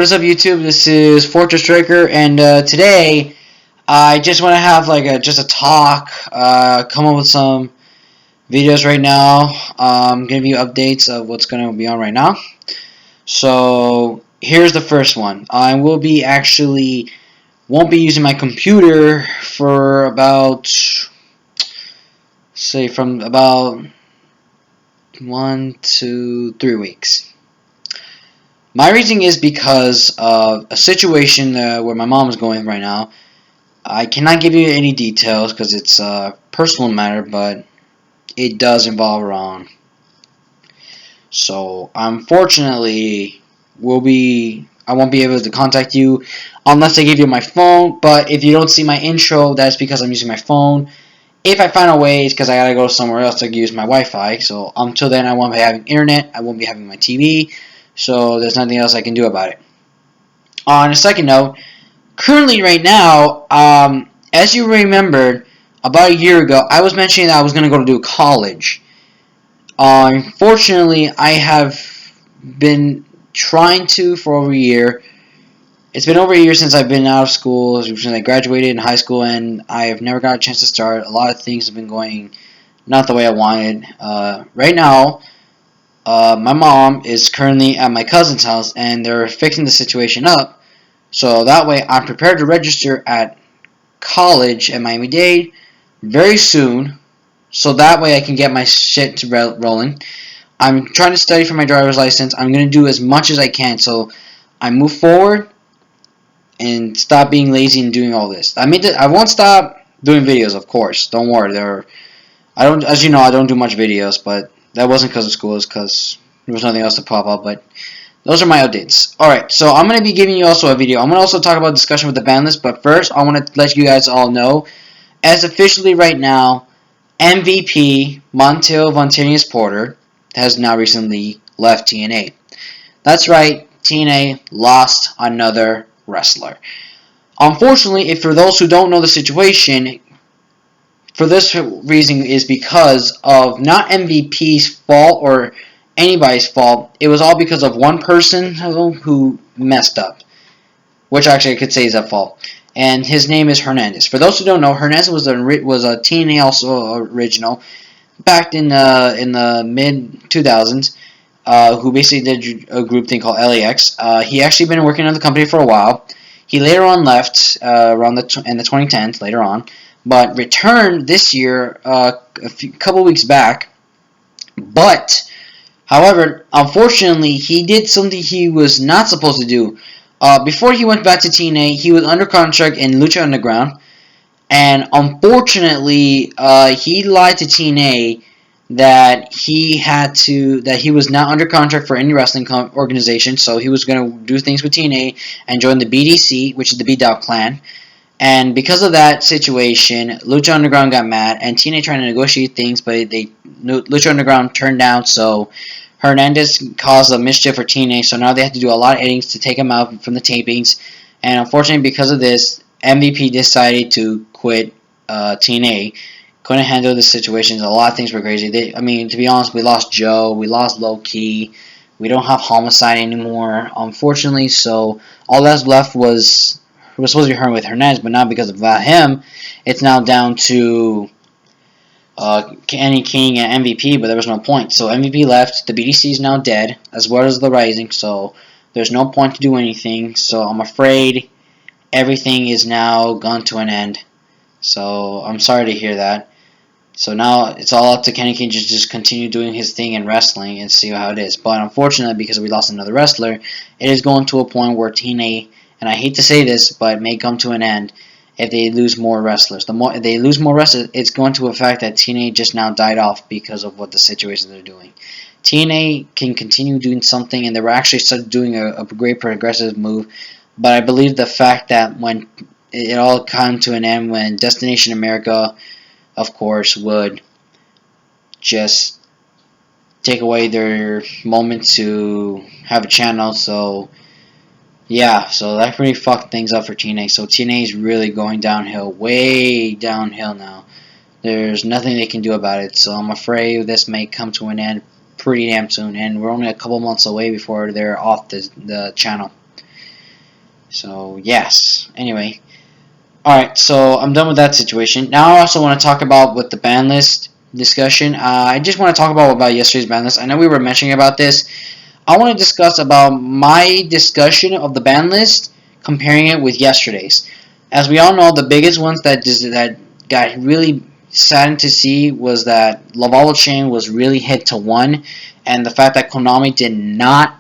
what is up, YouTube? This is Fortress Striker, and today I just want to have like just a talk, come up with some videos right now. Give you updates of what's going to be on right now. So here's the first one. I will be won't be using my computer for about, say, from about 1 to 3 weeks. My reason is because of a situation where my mom is going right now. I cannot give you any details because it's a personal matter, but it does involve her own. So, unfortunately, I won't be able to contact you unless I give you my phone. But if you don't see my intro, that's because I'm using my phone. If I find a way, it's because I gotta go somewhere else to use my Wi-Fi. So until then, I won't be having internet. I won't be having my TV. So there's nothing else I can do about it. On a second note, currently right now, as you remembered, about a year ago, I was mentioning that I was going to go to do college. Unfortunately, I have been trying to for over a year. It's been over a year since I've been out of school, since I graduated in high school, and I have never got a chance to start. A lot of things have been going not the way I wanted. Right now, my mom is currently at my cousin's house, and they're fixing the situation up. So that way, I'm prepared to register at college at Miami-Dade very soon. So that way, I can get my shit to rolling. I'm trying to study for my driver's license. I'm going to do as much as I can so I move forward and stop being lazy and doing all this. I won't stop doing videos, of course. Don't worry. As you know, I don't do much videos, but that wasn't because of school. It's because there was nothing else to pop up. But those are my updates. Alright, so I'm going to be giving you also a video. I'm going to also talk about discussion with the ban list, but first I want to let you guys all know, as officially right now, MVP Montel Vontanius Porter has now recently left TNA. That's right, TNA lost another wrestler. Unfortunately, for those who don't know the situation, for this reason is because of not MVP's fault or anybody's fault. It was all because of one person who messed up, which actually I could say is at fault. And his name is Hernandez. For those who don't know, Hernandez was a TNA also original back in the mid 2000s. Who basically did a group thing called LAX. He actually been working on the company for a while. He later on left around in the 2010s later on, but returned this year couple weeks back. But however, unfortunately, he did something he was not supposed to do. Before he went back to TNA, he was under contract in Lucha Underground, and unfortunately, he lied to TNA that he was not under contract for any wrestling organization, so he was going to do things with TNA and join the BDC, which is the B-Dog clan. And because of that situation, Lucha Underground got mad, and TNA tried to negotiate things, but Lucha Underground turned down, so Hernandez caused a mischief for TNA, so now they have to do a lot of editings to take him out from the tapings. And unfortunately, because of this, MVP decided to quit TNA. Couldn't handle the situations. A lot of things were crazy. To be honest, we lost Joe. We lost Low Key. We don't have Homicide anymore, unfortunately. So all that's left was supposed to be with Hernandez, but not because of him. It's now down to Kenny King and MVP, but there was no point. So MVP left. The BDC is now dead, as well as the Rising. So there's no point to do anything. So I'm afraid everything is now gone to an end. So I'm sorry to hear that. So now it's all up to Kenny King to just continue doing his thing in wrestling and see how it is. But unfortunately, because we lost another wrestler, it is going to a point where TNA, and I hate to say this, but it may come to an end if they lose more wrestlers. The more they lose more wrestlers, it's going to affect that TNA just now died off because of what the situation they're doing. TNA can continue doing something, and they were actually started doing a great progressive move. But I believe the fact that when it all came to an end, when Destination America, of course, would just take away their moment to have a channel. So yeah, so that really fucked things up for TNA. So TNA is really going downhill, way downhill now. There's nothing they can do about it. So I'm afraid this may come to an end pretty damn soon, and we're only a couple months away before they're off the channel. So, yes. Anyway. Alright, so I'm done with that situation. Now I also want to talk about with the ban list discussion. I just want to talk about yesterday's ban list. I know we were mentioning about this. I want to discuss about my discussion of the ban list, comparing it with yesterday's. As we all know, the biggest ones that got really saddened to see was that Lavalva Chain was really hit to 1, and the fact that Konami did not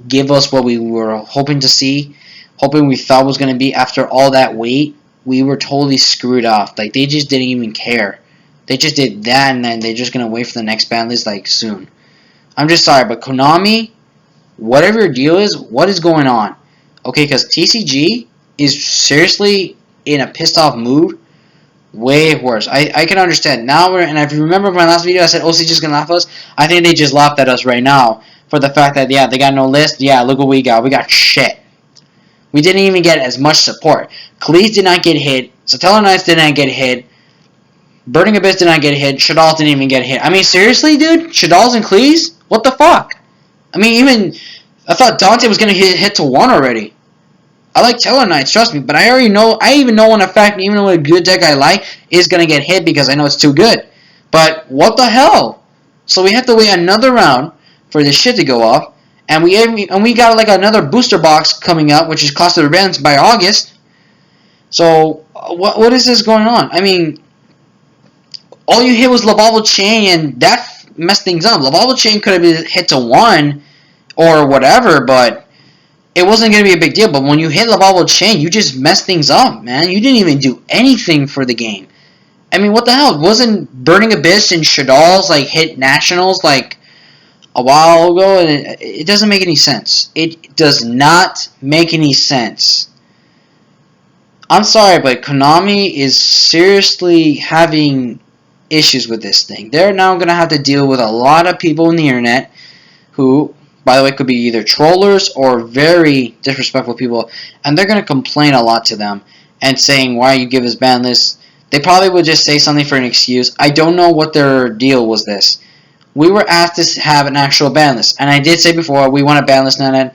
give us what we were hoping to see, hoping we thought was going to be after all that wait. We were totally screwed off. Like, they just didn't even care. They just did that, and then they're just going to wait for the next ban list, like, soon. I'm just sorry, but Konami, whatever your deal is, what is going on? Okay, because TCG is seriously in a pissed off mood. Way worse. I can understand. Now, and if you remember my last video, I said OC just going to laugh at us. I think they just laughed at us right now for the fact that, yeah, they got no list. Yeah, look what we got. We got shit. We didn't even get as much support. Khalees did not get hit. Satellar Knights did not get hit. Burning Abyss did not get hit. Shadal's didn't even get hit. I mean, seriously, dude? Shadal's and Khalees? What the fuck? I mean, even... I thought Dante was going to hit to 1 already. I like Tellar Knights, trust me, but I already know... I even know when a fact, even though a good deck I like, is going to get hit because I know it's too good. But, what the hell? So we have to wait another round for this shit to go off. And we got like another booster box coming up, which is Cost of Revenge by August. So what is this going on? I mean, all you hit was Lavalva Chain, and that messed things up. Lavalva Chain could have been hit to 1 or whatever, but it wasn't going to be a big deal. But when you hit Lavalva Chain, you just messed things up, man. You didn't even do anything for the game. I mean, what the hell? Wasn't Burning Abyss and Shadal's like hit nationals like a while ago, and it doesn't make any sense. It does not make any sense. I'm sorry, but Konami is seriously having issues with this thing. They're now going to have to deal with a lot of people on the internet who, by the way, could be either trollers or very disrespectful people, and they're going to complain a lot to them and saying, why you give us ban lists? They probably would just say something for an excuse. I don't know what their deal was this. We were asked to have an actual ban list. And I did say before, we want a ban list, not a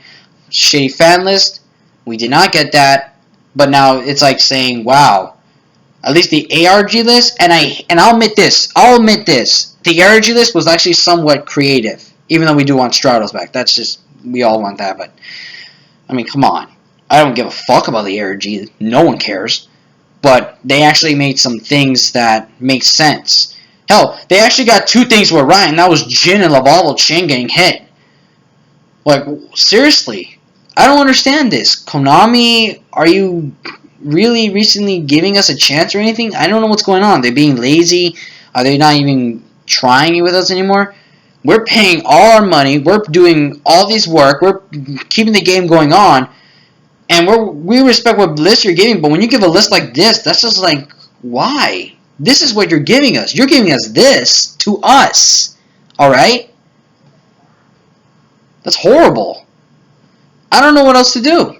shady fan list. We did not get that. But now it's like saying, wow. At least the ARG list, and I'll admit this. The ARG list was actually somewhat creative. Even though we do want Stratos back. That's just, we all want that. But, I mean, come on. I don't give a fuck about the ARG. No one cares. But they actually made some things that make sense. Hell, they actually got 2 things were right, and that was Jin and Lavalva Chain getting hit. Like, seriously. I don't understand this. Konami, are you really recently giving us a chance or anything? I don't know what's going on. They're being lazy. Are they not even trying it with us anymore? We're paying all our money. We're doing all this work. We're keeping the game going on. And we respect what list you're giving, but when you give a list like this, that's just like, why? This is what you're giving us. You're giving us this to us. Alright? That's horrible. I don't know what else to do.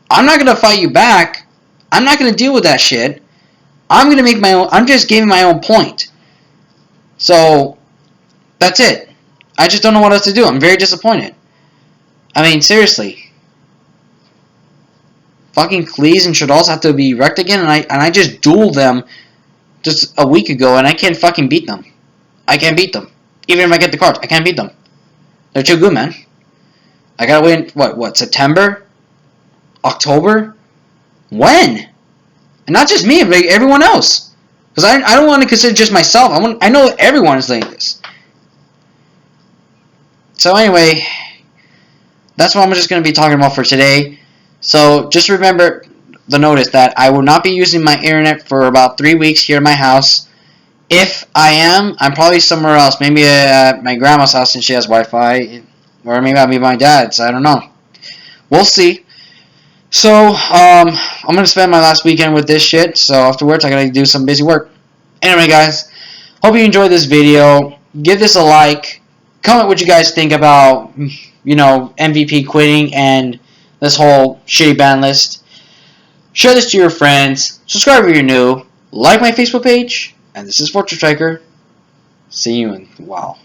I'm not going to fight you back. I'm not going to deal with that shit. I'm going to make my own. I'm just giving my own point. So, that's it. I just don't know what else to do. I'm very disappointed. I mean, seriously. Fucking Khalees and Shadals have to be wrecked again, and I just dueled them just a week ago, and I can't fucking beat them. I can't beat them. Even if I get the cards, I can't beat them. They're too good, man. I gotta wait, what, September? October? When? And not just me, but everyone else. Because I don't want to consider just myself. I know everyone is like this. So anyway, that's what I'm just going to be talking about for today. So just remember the notice that I will not be using my internet for about 3 weeks here at my house. If I am, I'm probably somewhere else. Maybe at my grandma's house since she has Wi-Fi. Or maybe I'll be my dad's. I don't know. We'll see. So, I'm going to spend my last weekend with this shit. So afterwards, I got to do some busy work. Anyway, guys. Hope you enjoyed this video. Give this a like. Comment what you guys think about, MVP quitting and this whole shitty ban list. Share this to your friends. Subscribe if you're new. Like my Facebook page. And this is Fortress Striker. See you in, wow.